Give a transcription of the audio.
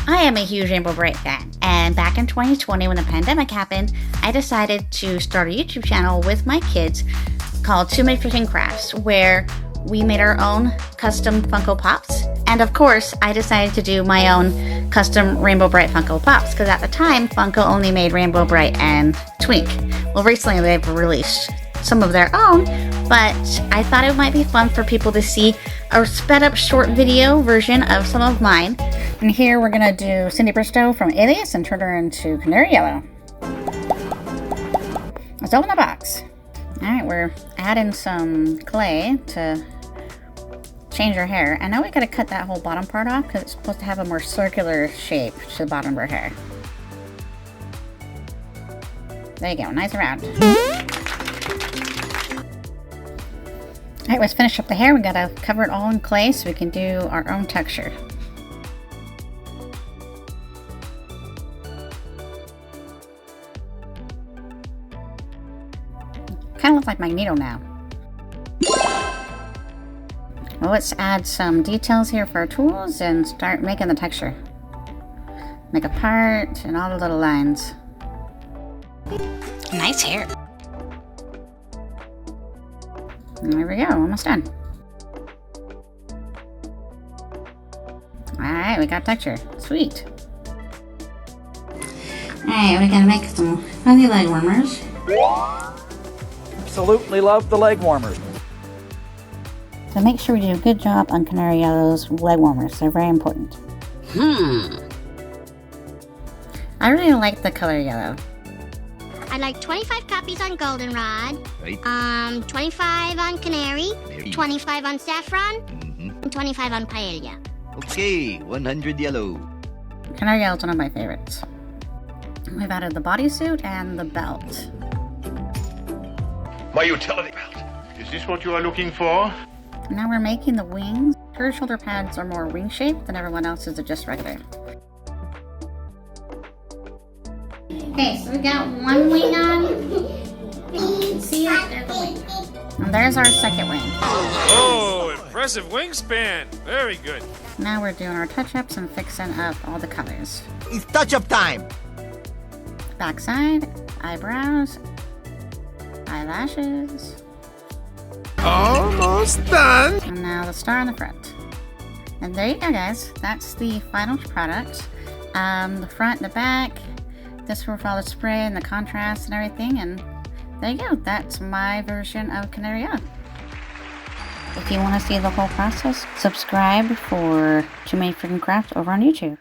I am a huge Rainbow Brite fan, and back in 2020 when the pandemic happened, I decided to start a YouTube channel with my kids called Too Many Freaking Crafts, where we made our own custom Funko Pops. And of course, I decided to do my own custom Rainbow Brite Funko Pops, because at the time, Funko only made Rainbow Brite and Twink. Well, recently they've released some of their own, but I thought it might be fun for people to see a sped up short video version of some of mine. And here we're gonna do Cindy Bristow from Alias and turn her into Canary Yellow. Let's open the box. Alright, we're adding some clay to change her hair. I know we gotta cut that whole bottom part off because it's supposed to have a more circular shape to the bottom of her hair. There you go, nice and round. Alright, let's finish up the hair. We gotta cover it all in clay so we can do our own texture. Kind of looks like Magneto now. Well, let's add some details here for our tools and start making the texture. Make a part and all the little lines. Nice hair. And there we go, almost done. Alright, we got texture. Sweet. Alright, we're gonna make some fuzzy leg warmers. Absolutely love the leg warmers. So make sure we do a good job on Canary Yellow's leg warmers. They're very important. I really like the color yellow. I'd like 25 copies on Goldenrod, Right. 25 on Canary, Canary. 25 on Saffron, and 25 on Paella. Okay, 100 yellow. Canary Yellow's one of my favorites. We've added the bodysuit and the belt. My utility belt. Is this what you are looking for? Now we're making the wings. Her shoulder pads are more wing-shaped than everyone else's are just regular. Okay, so we got one wing on. See it? There's the wing. And there's our second wing. Oh, impressive wingspan. Very good. Now we're doing our touch-ups and fixing up all the colors. It's touch-up time! Backside, eyebrows, eyelashes. Almost done. And now the star on the front. And there you go, guys. That's the final product. The front and the back. This for all the spray and the contrast and everything. And there you go. That's my version of Canary Yellow. If you want to see the whole process, subscribe for Too Many Freaking Crafts over on YouTube.